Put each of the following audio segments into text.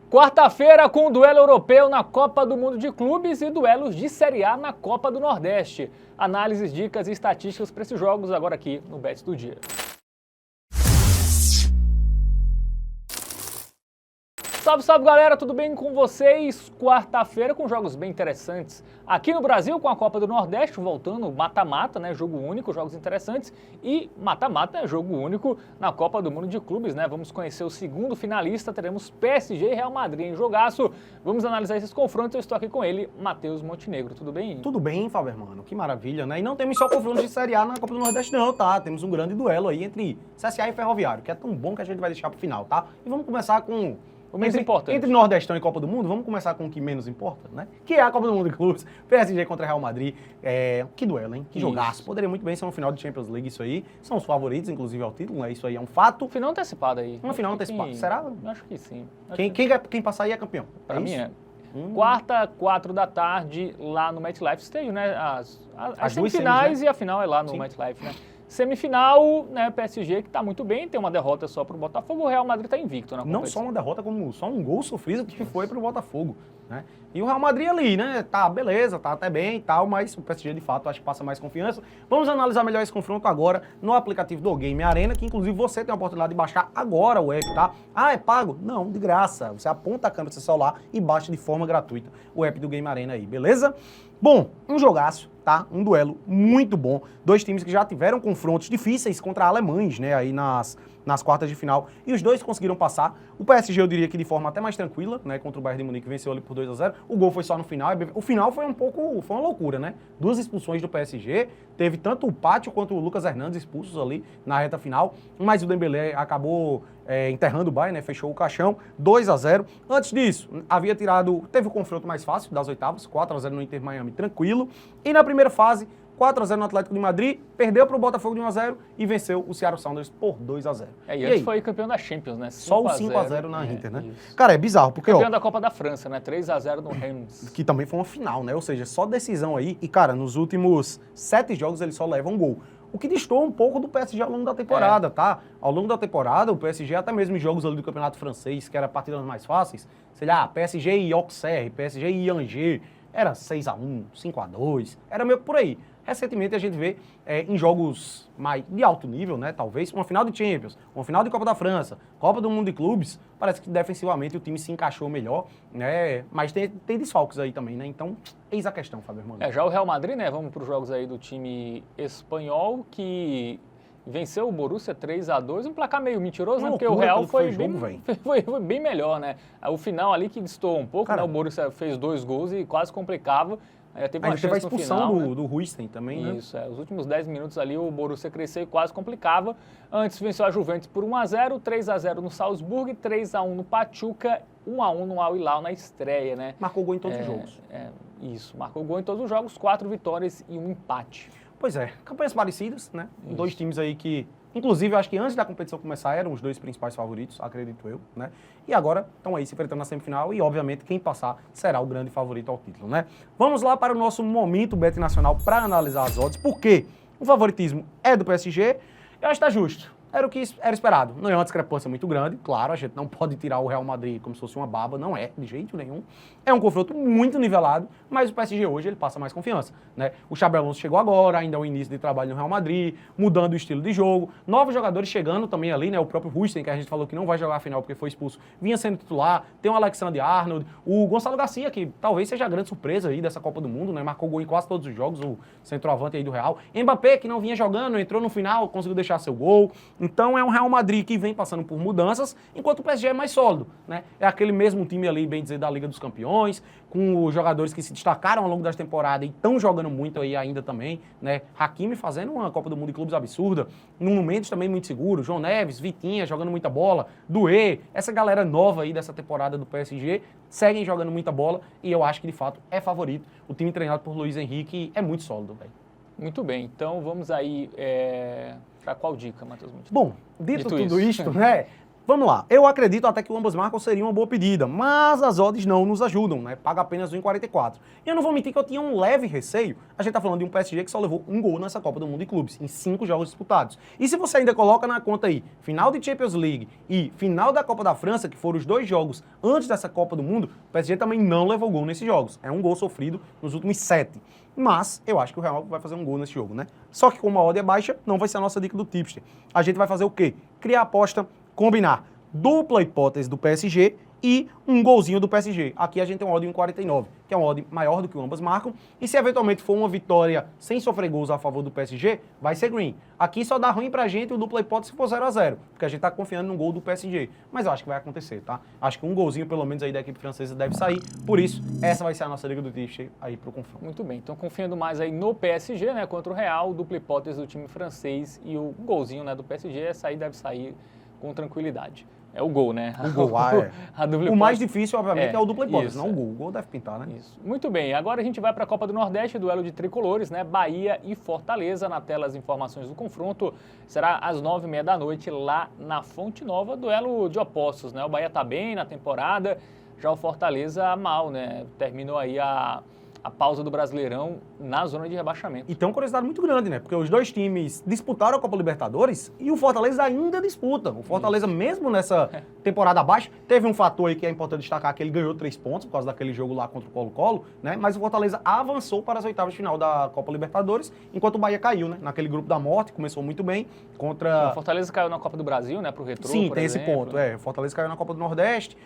Quarta-feira com duelo europeu na Copa do Mundo de Clubes e duelos de Série A na Copa do Nordeste. Análises, dicas e estatísticas para esses jogos agora aqui no Bet do Dia. Salve, salve galera, tudo bem com vocês? Quarta-feira com jogos bem interessantes aqui no Brasil com a Copa do Nordeste, voltando mata-mata, né? Jogo único, jogos interessantes e mata-mata, jogo único na Copa do Mundo de Clubes, né? Vamos conhecer o segundo finalista, teremos PSG e Real Madrid em jogaço. Vamos analisar esses confrontos, eu estou aqui com ele, Matheus Montenegro, tudo bem? Tudo bem, Faber, mano, que maravilha, né? E não temos só confrontos de Série A na Copa do Nordeste não, tá? Temos um grande duelo aí entre CSA e Ferroviário, que é tão bom que a gente vai deixar pro final, tá? E vamos começar com... O menos importante. Entre Nordestão e Copa do Mundo, vamos começar com o que menos importa, né? Que é a Copa do Mundo de Clubes, PSG contra Real Madrid. Que duelo, hein? Que jogaço. Poderia muito bem ser um final de Champions League isso aí. São os favoritos, inclusive, ao título, né? Isso aí é um fato. Final antecipado aí. Uma final antecipada. Será? Eu acho que sim. Quem passar aí é campeão. Pra mim é. Quarta, 4 da tarde, lá no MetLife Stadium, né? As semifinais, né? E a final é lá no MetLife, né? Semifinal, né, PSG que tá muito bem, tem uma derrota só pro Botafogo, o Real Madrid tá invicto na competição. Não só uma derrota, como só um gol sofrido que foi pro Botafogo, né? E o Real Madrid ali, né, tá beleza, tá até bem e tal, mas o PSG de fato acho que passa mais confiança. Vamos analisar melhor esse confronto agora no aplicativo do Game Arena, que inclusive você tem a oportunidade de baixar agora o app, tá? Ah, é pago? Não, de graça. Você aponta a câmera do seu celular e baixa de forma gratuita o app do Game Arena aí, beleza? Bom, um jogaço, tá? Um duelo muito bom. Dois times que já tiveram confrontos difíceis contra alemães, né? Aí nas quartas de final. E os dois conseguiram passar. O PSG, eu diria que de forma até mais tranquila, né? Contra o Bayern de Munique, venceu ali por 2-0. O gol foi só no final. O final foi foi uma loucura, né? Duas expulsões do PSG. Teve tanto o Pátio quanto o Lucas Hernandes expulsos ali na reta final. Mas o Dembélé acabou enterrando o Bayern, né? Fechou o caixão. 2-0. Antes disso, teve o confronto mais fácil das oitavas. 4-0 no Inter Miami, tranquilo. E na primeira fase, 4-0 no Atlético de Madrid, perdeu para o Botafogo de 1-0 e venceu o Seattle Sounders por 2-0. E antes foi campeão da Champions, né? Só o 5-0 na Inter, né? Isso. Cara, é bizarro, porque... Campeão da Copa da França, né? 3-0 no Reims. Que também foi uma final, né? Ou seja, só decisão aí. E, cara, nos últimos 7 jogos ele só leva um gol. O que destoa um pouco do PSG ao longo da temporada, tá? Ao longo da temporada, o PSG, até mesmo em jogos ali do Campeonato Francês, que era partidas mais fáceis, sei lá, PSG e Auxerre, PSG e Angers, era 6-1, 5-2, era meio que por aí. Recentemente a gente vê em jogos mais de alto nível, né? Talvez uma final de Champions, uma final de Copa da França, Copa do Mundo de Clubes, parece que defensivamente o time se encaixou melhor, né? Mas tem desfalques aí também, né? Então, eis a questão, Fábio Hermano. Já o Real Madrid, né? Vamos para os jogos aí do time espanhol que venceu o Borussia 3-2, um placar meio mentiroso, né? Porque o Real foi bem melhor, né? O final ali que destoou um pouco, cara, né? O Borussia fez 2 gols e quase complicava. Teve uma chance a expulsão no final, do Huijsen também, né? Isso, os últimos 10 minutos ali o Borussia cresceu e quase complicava. Antes venceu a Juventus por 1-0, 3-0 no Salzburg, 3-1 no Pachuca, 1-1 no Al Hilal na estreia, né? Marcou gol em todos os jogos. Isso, marcou gol em todos os jogos, 4 vitórias e 1 empate. Pois é, campanhas parecidas, né? Isso. Dois times aí que, inclusive, eu acho que antes da competição começar eram os dois principais favoritos, acredito eu, né? E agora estão aí se enfrentando na semifinal e, obviamente, quem passar será o grande favorito ao título, né? Vamos lá para o nosso momento Bet Nacional para analisar as odds, porque o favoritismo é do PSG, eu acho que está justo. Era o que era esperado. Não é uma discrepância muito grande, claro, a gente não pode tirar o Real Madrid como se fosse uma baba, não é, de jeito nenhum. É um confronto muito nivelado, mas o PSG hoje ele passa mais confiança, né? O Xabi Alonso chegou agora, ainda é o início de trabalho no Real Madrid, mudando o estilo de jogo, novos jogadores chegando também ali, né? O próprio Huijsen, que a gente falou que não vai jogar a final porque foi expulso, vinha sendo titular, tem o Alexander-Arnold, o Gonçalo Garcia, que talvez seja a grande surpresa aí dessa Copa do Mundo, né? Marcou gol em quase todos os jogos, o centroavante aí do Real. Mbappé, que não vinha jogando, entrou no final, conseguiu deixar seu gol. Então é um Real Madrid que vem passando por mudanças, enquanto o PSG é mais sólido, né? É aquele mesmo time ali, bem dizer, da Liga dos Campeões, com os jogadores que se destacaram ao longo das temporadas e estão jogando muito aí ainda também, né? Hakimi fazendo uma Copa do Mundo de Clubes absurda, num momento também muito seguro, João Neves, Vitinha jogando muita bola, Doué, essa galera nova aí dessa temporada do PSG seguem jogando muita bola e eu acho que de fato é favorito. O time treinado por Luiz Henrique é muito sólido, velho. Muito bem, então vamos aí para qual dica, Matheus? Bom, dito tudo isto, né? Vamos lá. Eu acredito até que o ambas marcam seria uma boa pedida, mas as odds não nos ajudam, né? Paga apenas 1,44. E eu não vou mentir que eu tinha um leve receio. A gente tá falando de um PSG que só levou um gol nessa Copa do Mundo de Clubes, em 5 jogos disputados. E se você ainda coloca na conta aí, final de Champions League e final da Copa da França, que foram os 2 jogos antes dessa Copa do Mundo, o PSG também não levou gol nesses jogos. É um gol sofrido nos últimos 7. Mas eu acho que o Real vai fazer um gol nesse jogo, né? Só que como a odd é baixa, não vai ser a nossa dica do tipster. A gente vai fazer o quê? Criar aposta, combinar dupla hipótese do PSG e um golzinho do PSG. Aqui a gente tem uma odd em 1,49, que é uma odd maior do que o ambas marcam. E se eventualmente for uma vitória sem sofrer gols a favor do PSG, vai ser green. Aqui só dá ruim pra gente o dupla hipótese se for 0-0, porque a gente tá confiando no gol do PSG. Mas eu acho que vai acontecer, tá? Acho que um golzinho pelo menos aí da equipe francesa deve sair. Por isso, essa vai ser a nossa liga do tipster aí pro confronto. Muito bem, então confiando mais aí no PSG, né, contra o Real, dupla hipótese do time francês e o golzinho, né, do PSG, essa aí deve sair com tranquilidade. É o gol, né? O gol, é. A dupla o mais difícil, obviamente, é o dupla hipótese, isso, não o gol. O gol deve pintar, né? Isso. Muito bem, agora a gente vai para a Copa do Nordeste, duelo de tricolores, né? Bahia e Fortaleza. Na tela as informações do confronto. Será às 9h30 da noite lá na Fonte Nova, duelo de opostos, né? O Bahia tá bem na temporada, já o Fortaleza mal, né? Terminou aí a pausa do Brasileirão na zona de rebaixamento. E tem uma curiosidade muito grande, né? Porque os dois times disputaram a Copa Libertadores e o Fortaleza ainda disputa. O Fortaleza, mesmo nessa temporada abaixo, teve um fator aí que é importante destacar, que ele ganhou 3 pontos por causa daquele jogo lá contra o Colo-Colo, né? Mas o Fortaleza avançou para as oitavas de final da Copa Libertadores, enquanto o Bahia caiu, né? Naquele grupo da morte, começou muito bem contra... O Fortaleza caiu na Copa do Brasil, né? Pro Retrô, Sim, por tem exemplo. esse ponto. O Fortaleza caiu na Copa do Nordeste,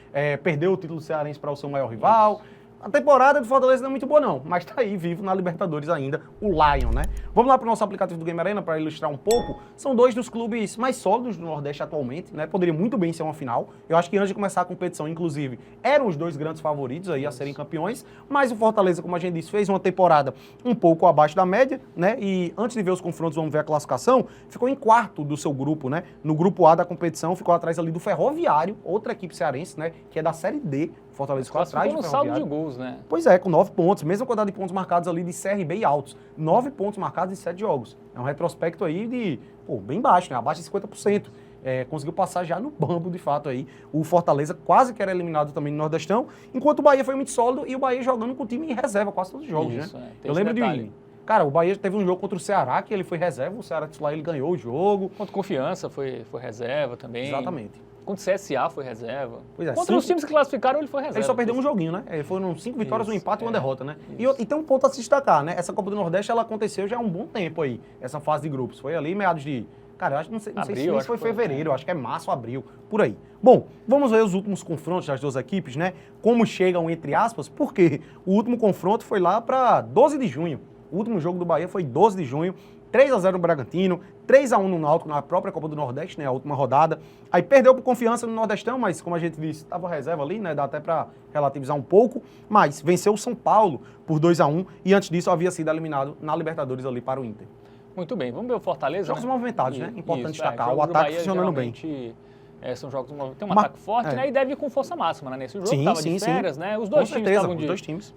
perdeu o título cearense para o seu maior rival. A temporada do Fortaleza não é muito boa não, mas tá aí vivo na Libertadores ainda, o Lion, né? Vamos lá pro nosso aplicativo do Game Arena para ilustrar um pouco. São 2 dos clubes mais sólidos do Nordeste atualmente, né? Poderia muito bem ser uma final. Eu acho que antes de começar a competição, inclusive, eram os 2 grandes favoritos aí a serem campeões, mas o Fortaleza, como a gente disse, fez uma temporada um pouco abaixo da média, né? E antes de ver os confrontos, vamos ver a classificação, ficou em 4º do seu grupo, né? No grupo A da competição, ficou atrás ali do Ferroviário, outra equipe cearense, né? Que é da Série D. Fortaleza ficou atrás do saldo de gols, né? Pois é, com 9 pontos, mesma quantidade de pontos marcados ali de CRB e Altos. 9 pontos marcados em 7 jogos. É um retrospecto aí de, bem baixo, né? Abaixo de 50%. Conseguiu passar já no bambo, de fato, aí. O Fortaleza quase que era eliminado também no Nordestão, enquanto o Bahia foi muito sólido e o Bahia jogando com o time em reserva quase todos os jogos, Isso, né? Eu lembro de... Cara, o Bahia teve um jogo contra o Ceará, que ele foi reserva, o Ceará titular, ele ganhou o jogo. Contra Confiança foi reserva também. Exatamente. Contra o CSA foi reserva. Pois é, Contra os times que classificaram, ele foi reserva. Ele só perdeu um joguinho, né? Foram 5 vitórias, um empate e uma derrota, né? E tem um ponto a se destacar, né? Essa Copa do Nordeste, ela aconteceu já há um bom tempo aí, essa fase de grupos. Foi ali meados de... Cara, eu acho, não sei se foi fevereiro, acho que é março, abril, por aí. Bom, vamos ver os últimos confrontos das 2 equipes, né? Como chegam, entre aspas, porque o último confronto foi lá para 12 de junho. O último jogo do Bahia foi 12 de junho. 3-0 no Bragantino, 3-1 no Náutico na própria Copa do Nordeste, né, a última rodada. Aí perdeu por Confiança no Nordestão, mas como a gente disse, estava reserva ali, né, dá até para relativizar um pouco, mas venceu o São Paulo por 2-1 e antes disso havia sido eliminado na Libertadores ali para o Inter. Muito bem, vamos ver o Fortaleza, Jogos movimentados, né? Importante destacar, o ataque Bahia, funcionando bem. São jogos tem um ataque forte, né? E deve ir com força máxima, né? Nesse jogo, estava de férias, né? Os dois times estavam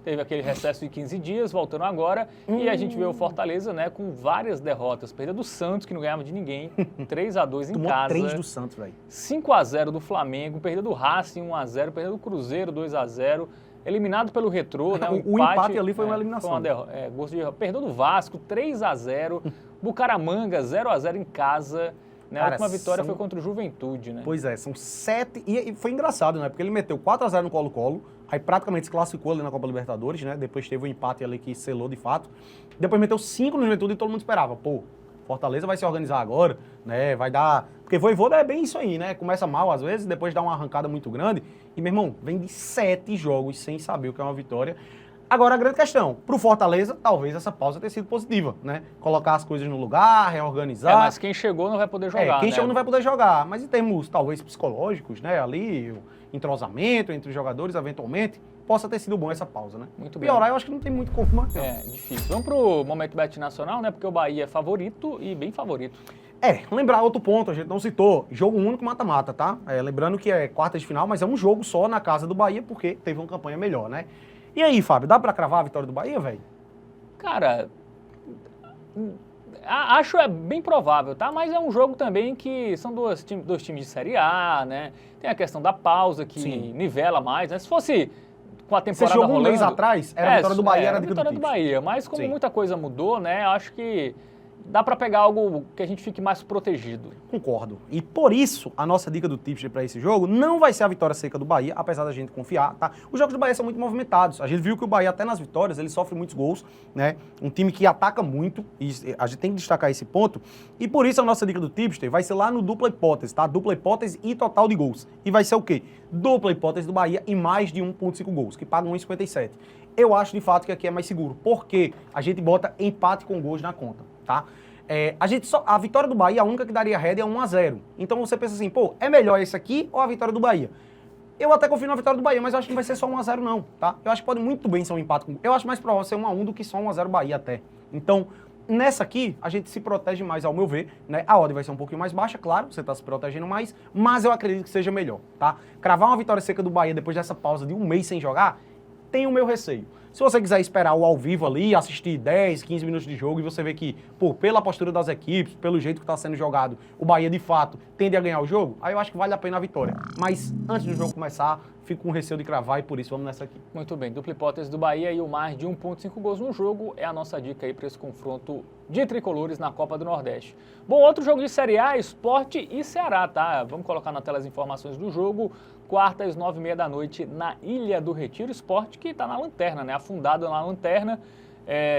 teve aquele recesso de 15 dias, voltando agora. E a gente vê o Fortaleza, né? Com várias derrotas. Perda do Santos, que não ganhava de ninguém. 3-2 em casa. 3 do Santos, velho. 5-0 do Flamengo. Perda do Racing, 1-0. Perda do Cruzeiro, 2-0. Eliminado pelo Retrô, né? O empate ali foi uma eliminação. Perdeu do Vasco, 3-0. Bucaramanga, 0-0 em casa. Né? A última vitória foi contra o Juventude, né? Pois é, são 7... E foi engraçado, né? Porque ele meteu 4-0 no Colo-Colo, aí praticamente se classificou ali na Copa Libertadores, né? Depois teve um empate ali que selou de fato. Depois meteu 5 no Juventude e todo mundo esperava. Fortaleza vai se organizar agora, né? Vai dar... Porque Vojvoda é bem isso aí, né? Começa mal às vezes, depois dá uma arrancada muito grande. E, meu irmão, vem de 7 jogos sem saber o que é uma vitória. Agora, a grande questão, pro Fortaleza, talvez essa pausa tenha sido positiva, né? Colocar as coisas no lugar, reorganizar. Mas quem chegou não vai poder jogar, quem chegou não vai poder jogar. Mas em termos, talvez, psicológicos, né? Ali, o entrosamento entre os jogadores, eventualmente, possa ter sido bom essa pausa, né? Muito bem. Piorar, eu acho que não tem muito como marcar. Difícil. Vamos pro momento bet nacional, né? Porque o Bahia é favorito e bem favorito. Lembrar outro ponto, a gente não citou, jogo único mata-mata, tá? Lembrando que é quarta de final, mas é um jogo só na casa do Bahia, porque teve uma campanha melhor, né? E aí, Fábio, dá pra cravar a vitória do Bahia, velho? Cara, Acho bem provável, tá? Mas é um jogo também que são dois times de Série A, né? Tem a questão da pausa que Sim. nivela mais, né? Se fosse com a Esse temporada jogo um rolando... mês atrás, era a vitória do Bahia, era a dica do vitória do Tipster. Bahia. Mas como Sim. muita coisa mudou, né? Acho que dá para pegar algo que a gente fique mais protegido. Concordo. E por isso, a nossa dica do Tipster para esse jogo não vai ser a vitória seca do Bahia, apesar da gente confiar, tá? Os jogos do Bahia são muito movimentados. A gente viu que o Bahia, até nas vitórias, ele sofre muitos gols, né? Um time que ataca muito, e a gente tem que destacar esse ponto. E por isso a nossa dica do Tipster vai ser lá no dupla hipótese, tá? Dupla hipótese e total de gols. E vai ser o quê? Dupla hipótese do Bahia e mais de 1,5 gols, que paga 1,57. Eu acho, de fato, que aqui é mais seguro, porque a gente bota empate com gols na conta, tá? A vitória do Bahia, a única que daria rédea é 1-0. Então você pensa assim, pô, é melhor esse aqui ou a vitória do Bahia? Eu até confio na vitória do Bahia, mas eu acho que não vai ser só 1-0 não, tá? Eu acho que pode muito bem ser um empate com... Eu acho mais provável ser 1-1 do que só 1-0 Bahia até. Então, nessa aqui, a gente se protege mais, ao meu ver, né? A odd vai ser um pouquinho mais baixa, claro, você tá se protegendo mais, mas eu acredito que seja melhor, tá? Cravar uma vitória seca do Bahia depois dessa pausa de um mês sem jogar, tem o meu receio. Se você quiser esperar o ao vivo ali, assistir 10, 15 minutos de jogo e você vê que, pô, pela postura das equipes, pelo jeito que está sendo jogado, o Bahia de fato tende a ganhar o jogo, aí eu acho que vale a pena a vitória. Mas antes do jogo começar, fico com receio de cravar e por isso vamos nessa aqui. Muito bem, dupla hipótese do Bahia e o mais de 1,5 gols no jogo é a nossa dica aí para esse confronto de tricolores na Copa do Nordeste. Bom, outro jogo de Série A, Sport e Ceará, tá? Vamos colocar na tela as informações do jogo. Quarta às 9h30 da noite na Ilha do Retiro, Sport que está na lanterna, né? Afundado na lanterna.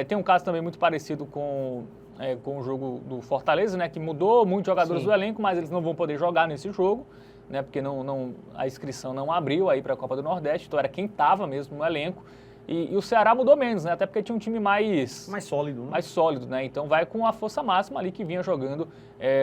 Tem um caso também muito parecido com o jogo do Fortaleza, né? Que mudou muitos jogadores do elenco, mas eles não vão poder jogar nesse jogo, né? Porque a inscrição não abriu aí para a Copa do Nordeste, então era quem estava mesmo no elenco. E o Ceará mudou menos, né? Até porque tinha um time mais sólido, né? Mais sólido, né? Então vai com a força máxima ali que vinha jogando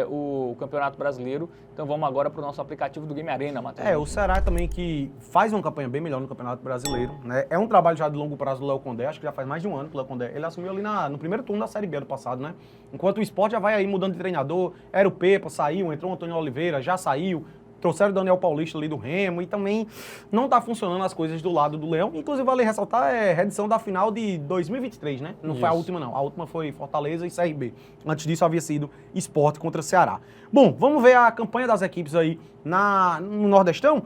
o Campeonato Brasileiro. Então vamos agora para o nosso aplicativo do Game Arena, Matheus. O Ceará também que faz uma campanha bem melhor no Campeonato Brasileiro, né? É um trabalho já de longo prazo do Léo Condé, acho que já faz mais de um ano que o Léo Condé, ele assumiu ali no primeiro turno da Série B do passado, né? Enquanto o Sport já vai aí mudando de treinador, era o Pepa, saiu, entrou o Antônio Oliveira, já saiu, trouxeram o Daniel Paulista ali do Remo e também não tá funcionando as coisas do lado do Leão. Inclusive, vale ressaltar, reedição da final de 2023, né? Não foi a última, não. A última foi Fortaleza e CRB. Antes disso, havia sido Sport contra Ceará. Bom, vamos ver a campanha das equipes aí no Nordestão.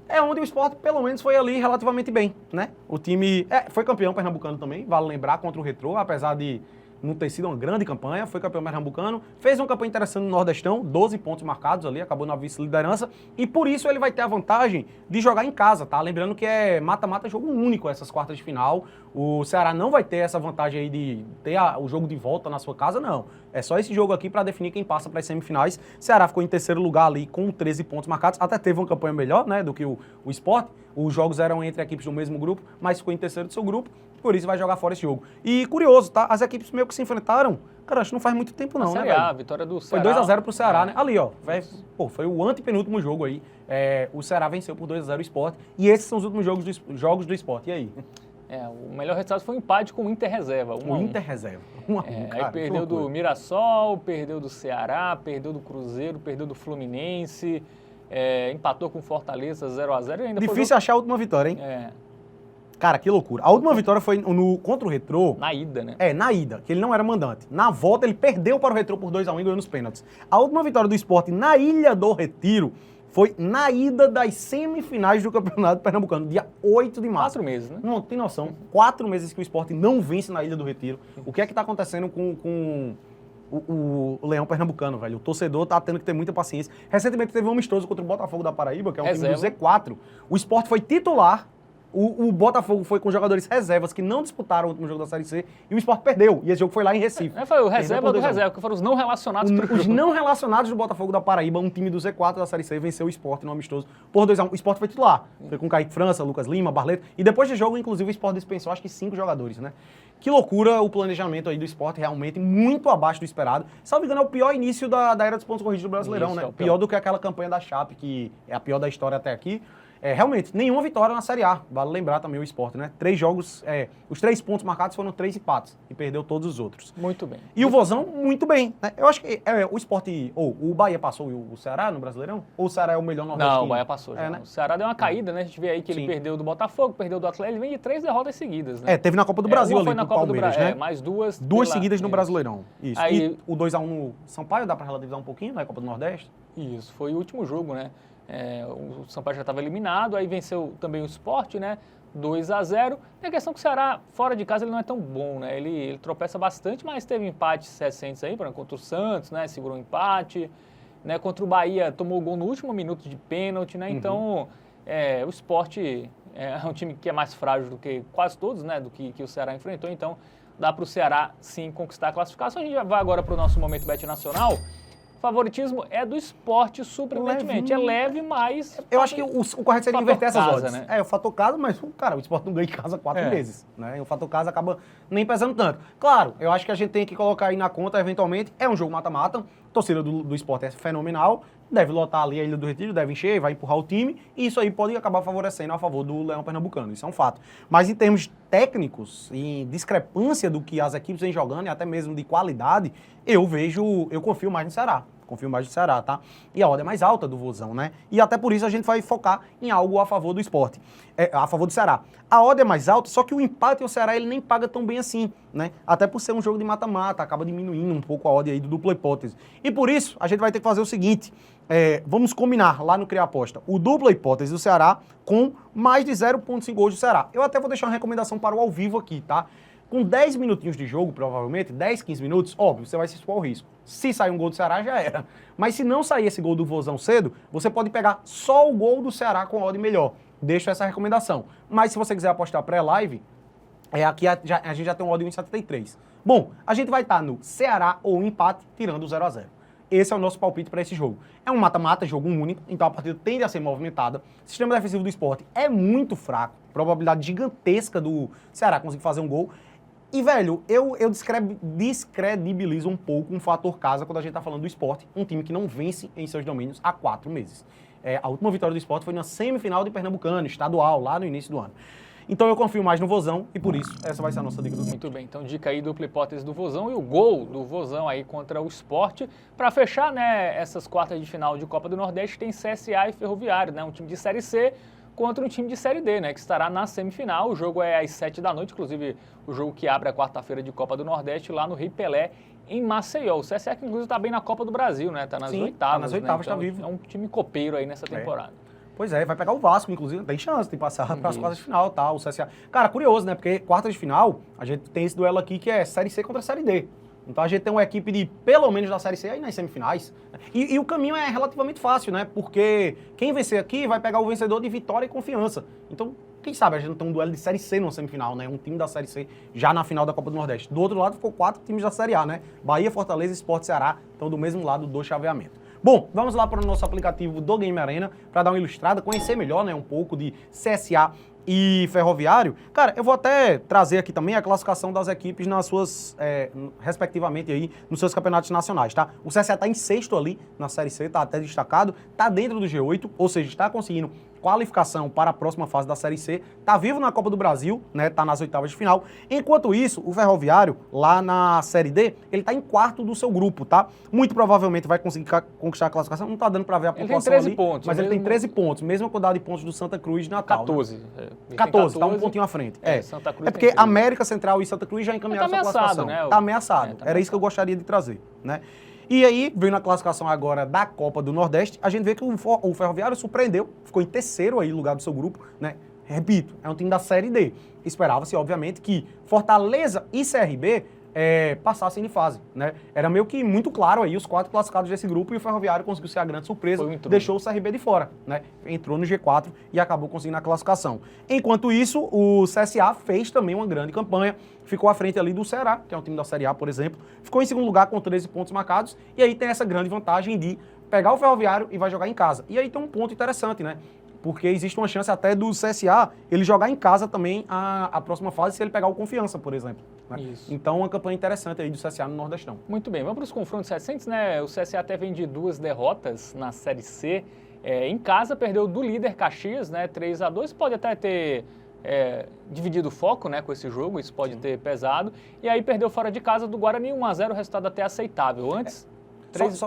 É onde o Sport, pelo menos, foi ali relativamente bem, né? O time foi campeão pernambucano também, vale lembrar, contra o Retrô, apesar de não ter sido uma grande campanha, foi campeão pernambucano, fez uma campanha interessante no Nordestão, 12 pontos marcados ali, acabou na vice-liderança, e por isso ele vai ter a vantagem de jogar em casa, tá? Lembrando que é mata-mata jogo único essas quartas de final, o Ceará não vai ter essa vantagem aí de ter o jogo de volta na sua casa, não. É só esse jogo aqui para definir quem passa para as semifinais. Ceará ficou em terceiro lugar ali com 13 pontos marcados, até teve uma campanha melhor, né, do que o Sport. Os jogos eram entre equipes do mesmo grupo, mas ficou em terceiro do seu grupo, por isso vai jogar fora esse jogo. E curioso, tá? As equipes meio que se enfrentaram, cara, acho que não faz muito tempo não, né, velho? A vitória do Ceará. Foi 2-0 pro Ceará, né? Ali, ó, foi o antepenúltimo jogo aí. O Ceará venceu por 2-0 o Sport, e esses são os últimos jogos do Sport. E aí? O melhor resultado foi um empate com o Inter Reserva. O Inter Reserva. 1-1, cara, aí perdeu do Mirassol, perdeu do Ceará, perdeu do Cruzeiro, perdeu do Fluminense, empatou com Fortaleza 0-0. Difícil achar a última vitória, hein? Cara, que loucura. A última vitória foi contra o Retrô. Na ida, né? Na ida, que ele não era mandante. Na volta, ele perdeu para o Retrô por 2-1 e ganhou nos pênaltis. A última vitória do Sport na Ilha do Retiro foi na ida das semifinais do Campeonato Pernambucano, dia 8 de março. 4 meses, né? Não, tem noção. 4 meses que o Sport não vence na Ilha do Retiro. O que é que tá acontecendo com o Leão Pernambucano, velho? O torcedor tá tendo que ter muita paciência. Recentemente teve um amistoso contra o Botafogo da Paraíba, que é um time do Z4. O Sport foi titular. O Botafogo foi com jogadores reservas que não disputaram o último jogo da Série C e o Sport perdeu. E esse jogo foi lá em Recife. Foi o reserva do reserva, que foram os não relacionados pro Os jogo. não relacionados do Botafogo da Paraíba, um time do Z4 da Série C, venceu o Sport no amistoso por 2-1. O Sport foi titular. Foi com Kaique França, Lucas Lima, Barleto. E depois de jogo, inclusive, o Sport dispensou acho que 5 jogadores, né? Que loucura o planejamento aí do Sport, realmente muito abaixo do esperado. Salvo engano, é o pior início da era dos pontos corridos do Brasileirão, né? Pior do que aquela campanha da Chape, que é a pior da história até aqui. realmente, nenhuma vitória na Série A. Vale lembrar também o Sport, né? 3 jogos, os 3 pontos marcados foram 3 empates e perdeu todos os outros. Muito bem. E o Vozão, muito bem, né? Eu acho que o Sport, ou o Bahia passou o Ceará no Brasileirão? Ou o Ceará é o melhor nordestino? Não, o Bahia passou já. Né? O Ceará deu uma caída, né? A gente vê aí que ele perdeu do Botafogo, perdeu do Atlético, ele vem de 3 derrotas seguidas, né? Teve na Copa do Brasil uma ali, foi na pro Copa Palmeiras, do né? mais duas. Duas seguidas no Brasileirão. Isso. Aí, e o 2x1 no Sampaio, dá pra relativizar um pouquinho, na Copa do Nordeste? Isso, foi o último jogo, né? O Sampaio já estava eliminado, aí venceu também o Sport, né? 2-0. Tem a questão que o Ceará, fora de casa, ele não é tão bom, né? Ele tropeça bastante, mas teve empates recentes aí, por exemplo, contra o Santos, né? Segurou um empate, né? Contra o Bahia, tomou o gol no último minuto de pênalti, né? Então, o Sport é um time que é mais frágil do que quase todos, né? Do que o Ceará enfrentou, então dá para o Ceará, sim, conquistar a classificação. A gente já vai agora para o nosso Momento Bet Nacional. Favoritismo é do Sport, surpreendentemente. É leve, mas... Eu acho que o correto seria inverter essas odds. Né? O fator casa, mas, cara, o Sport não ganha em casa 4 vezes. Né? O fator casa acaba nem pesando tanto. Claro, eu acho que a gente tem que colocar aí na conta, eventualmente, é um jogo mata-mata. A torcida do Sport é fenomenal. Deve lotar ali a Ilha do Retiro, deve encher, vai empurrar o time. E isso aí pode acabar favorecendo a favor do Leão Pernambucano. Isso é um fato. Mas em termos técnicos, em discrepância do que as equipes vêm jogando e até mesmo de qualidade, eu confio mais no Ceará. Confio mais no Ceará, tá? E a odd é mais alta do Vozão, né? E até por isso a gente vai focar em algo a favor do Sport, a favor do Ceará. A odd é mais alta, só que o empate e o Ceará ele nem paga tão bem assim, né? Até por ser um jogo de mata-mata, acaba diminuindo um pouco a odd aí do dupla hipótese. E por isso, a gente vai ter que fazer o seguinte, vamos combinar lá no Criar Aposta, o dupla hipótese do Ceará com mais de 0,5 gols do Ceará. Eu até vou deixar uma recomendação para o ao vivo aqui, tá? Com 10 minutinhos de jogo, provavelmente, 10, 15 minutos, óbvio, você vai se expor ao risco. Se sair um gol do Ceará, já era. Mas se não sair esse gol do Vozão cedo, você pode pegar só o gol do Ceará com a odd melhor. Deixo essa recomendação. Mas se você quiser apostar pré-live, aqui a gente já tem um odd 1,73. Bom, a gente vai estar no Ceará ou empate, tirando o 0-0. Esse é o nosso palpite para esse jogo. É um mata-mata, jogo único, então a partida tende a ser movimentada. O sistema defensivo do Sport é muito fraco. Probabilidade gigantesca do Ceará conseguir fazer um gol. E, velho, eu descredibilizo um pouco um fator casa quando a gente tá falando do Sport, um time que não vence em seus domínios há 4 meses. A última vitória do Sport foi na semifinal de Pernambucano, estadual, lá no início do ano. Então eu confio mais no Vozão e por isso essa vai ser a nossa dica do dia. Muito bem, então dica aí, dupla hipótese do Vozão e o gol do Vozão aí contra o Sport. Para fechar, né, essas quartas de final de Copa do Nordeste tem CSA e Ferroviário, né, um time de Série C contra um time de Série D, né, que estará na semifinal. O jogo é às 7 da noite, inclusive o jogo que abre a quarta-feira de Copa do Nordeste lá no Rei Pelé, em Maceió. O CSA que inclusive está bem na Copa do Brasil, né, está nas oitavas. Tá nas oitavas, né? Então, tá vivo. É um time copeiro aí nessa temporada. Pois vai pegar o Vasco, inclusive, tem chance de passar para as quartas de final, tá? O CSA. Cara, curioso, né? Porque quartas de final, a gente tem esse duelo aqui que é Série C contra Série D. Então a gente tem uma equipe de, pelo menos da Série C, aí nas semifinais. E o caminho é relativamente fácil, né? Porque quem vencer aqui vai pegar o vencedor de Vitória e Confiança. Então, quem sabe a gente não tem um duelo de Série C numa semifinal, né? Um time da Série C já na final da Copa do Nordeste. Do outro lado ficou 4 times da Série A, né? Bahia, Fortaleza, Sport, Ceará, estão do mesmo lado do chaveamento. Bom, vamos lá para o nosso aplicativo do Game Arena para dar uma ilustrada, conhecer melhor, né, um pouco de CSA e Ferroviário. Cara, eu vou até trazer aqui também a classificação das equipes nas suas, respectivamente aí, nos seus campeonatos nacionais, tá? O CSA está em 6º ali na Série C, tá até destacado, tá dentro do G8, ou seja, está conseguindo qualificação para a próxima fase da Série C, tá vivo na Copa do Brasil, né, tá nas oitavas de final. Enquanto isso, o Ferroviário, lá na Série D, ele tá em 4º do seu grupo, tá? Muito provavelmente vai conseguir conquistar a classificação, não tá dando para ver a pontuação ali, pontos, mas ele tem 13 pontos, mesma quantidade de pontos do Santa Cruz de Natal. 14. Né? 14, tá um pontinho à frente. Santa Cruz porque América Central e Santa Cruz já encaminharam tá sua classificação. Né? Tá ameaçado. Era isso que eu gostaria de trazer, né? E aí, veio na classificação agora da Copa do Nordeste, a gente vê que o Ferroviário surpreendeu, ficou em 3º aí lugar do seu grupo, né? Repito, é um time da Série D. Esperava-se, obviamente, que Fortaleza e CRB passassem de fase, né? Era meio que muito claro aí os 4 classificados desse grupo e o Ferroviário conseguiu ser a grande surpresa, deixou o CRB de fora, né? Entrou no G4 e acabou conseguindo a classificação. Enquanto isso, o CSA fez também uma grande campanha, ficou à frente ali do Ceará, que é um time da Série A, por exemplo, ficou em 2º lugar com 13 pontos marcados e aí tem essa grande vantagem de pegar o Ferroviário e vai jogar em casa. E aí tem um ponto interessante, né? Porque existe uma chance até do CSA ele jogar em casa também a próxima fase se ele pegar o Confiança, por exemplo. Né? Isso. Então, uma campanha interessante aí do CSA no Nordestão. Muito bem, vamos para os confrontos recentes, né? O CSA até vem de 2 derrotas na Série C. Em casa, perdeu do líder Caxias, né, 3-2, pode até ter dividido o foco, né, com esse jogo, isso pode ter pesado. E aí perdeu fora de casa do Guarani 1-0, resultado até aceitável. Antes,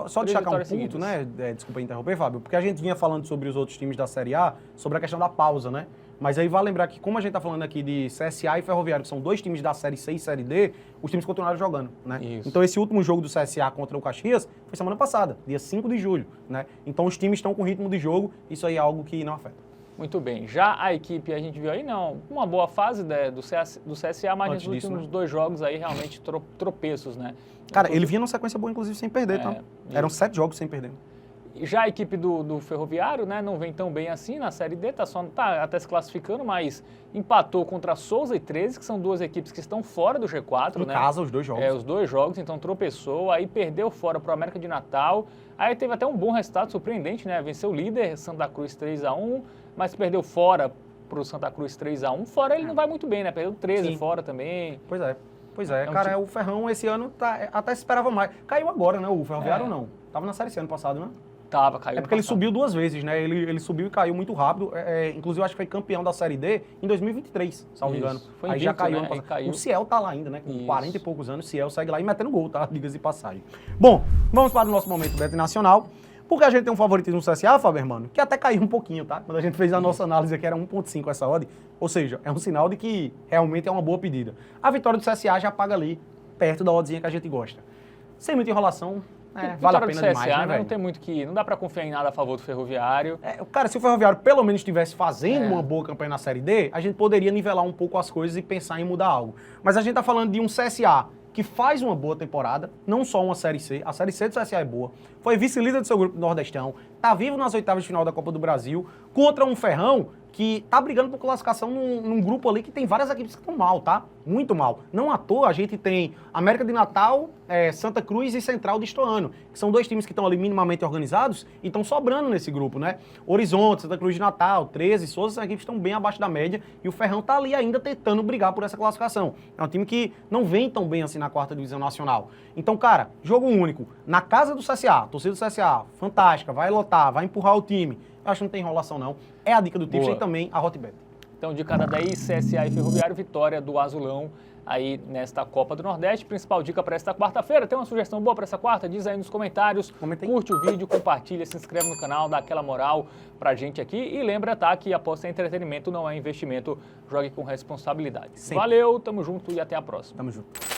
Só destacar um ponto, seguidas. né? Desculpa interromper, Fábio, porque a gente vinha falando sobre os outros times da Série A, sobre a questão da pausa, né? Mas aí vale lembrar que, como a gente tá falando aqui de CSA e Ferroviário, que são dois times da Série C e Série D, os times continuaram jogando, né? Isso. Então esse último jogo do CSA contra o Caxias foi semana passada, dia 5 de julho, né? Então os times estão com ritmo de jogo, isso aí é algo que não afeta. Muito bem. Já a equipe, a gente viu aí, não, uma boa fase do CSA, mas nos últimos 2 jogos aí, realmente tropeços, né? Cara, ele vinha numa sequência boa, inclusive, sem perder, tá? Eram 7 jogos sem perder. Já a equipe do Ferroviário, né, não vem tão bem assim na Série D, tá até se classificando, mas empatou contra a Souza e 13, que são 2 equipes que estão fora do G4, Em né? casa, os 2 jogos. Os 2 jogos, então tropeçou, aí perdeu fora pro América de Natal, aí teve até um bom resultado surpreendente, né? Venceu o líder, Santa Cruz 3-1, mas perdeu fora pro Santa Cruz 3-1. Fora ele não vai muito bem, né? Perdeu 13 Sim. fora também. Pois é, cara, o Ferrão esse ano até se esperava mais. Caiu agora, né? O Ferroviário não. Tava na Série C ano passado, né? Caiu. É porque ele subiu 2 vezes, né? Ele subiu e caiu muito rápido. Inclusive, acho que foi campeão da Série D em 2023, salvo engano. Foi aí já invicto, caiu né? ano passado. Caiu. O Ciel tá lá ainda, né? Com Isso. 40 e poucos anos, o Ciel segue lá e metendo gol, tá? Diga-se de passagem. Bom, vamos para o nosso momento Bet Nacional. Porque a gente tem um favoritismo no CSA, Fábio Hermano, que até caiu um pouquinho, tá? Quando a gente fez a nossa análise aqui, era 1.5 essa odd. Ou seja, é um sinal de que realmente é uma boa pedida. A vitória do CSA já paga ali, perto da oddzinha que a gente gosta. Sem muita enrolação, vale a pena CSA, demais, né, velho? Não tem muito que... Não dá pra confiar em nada a favor do Ferroviário. Cara, se o Ferroviário pelo menos estivesse fazendo uma boa campanha na Série D, a gente poderia nivelar um pouco as coisas e pensar em mudar algo. Mas a gente tá falando de um CSA que faz uma boa temporada, não só uma Série C. A Série C do CSA é boa. Foi vice-líder do seu grupo do Nordestão. Tá vivo nas oitavas de final da Copa do Brasil. Contra um Ferrão que tá brigando por classificação num grupo ali que tem várias equipes que estão mal, tá? Muito mal. Não à toa, a gente tem América de Natal, Santa Cruz e Central de Estoano, que são 2 times que estão ali minimamente organizados e estão sobrando nesse grupo, né? Horizonte, Santa Cruz de Natal, 13, Souza, são equipes que estão bem abaixo da média e o Ferrão tá ali ainda tentando brigar por essa classificação. É um time que não vem tão bem assim na 4ª divisão nacional. Então, cara, jogo único, na casa do CSA, torcida do CSA, fantástica, vai lotar, vai empurrar o time. Eu acho que não tem enrolação, não. É a dica do Tips e também a Hotbet. Então, de cada 10, CSA e Ferroviário, vitória do Azulão aí nesta Copa do Nordeste. Principal dica para esta quarta-feira. Tem uma sugestão boa para essa quarta? Diz aí nos comentários. Curte o vídeo, compartilha, se inscreve no canal, dá aquela moral pra gente aqui. E lembra, tá, que aposta é entretenimento, não é investimento. Jogue com responsabilidade. Sim. Valeu, tamo junto e até a próxima. Tamo junto.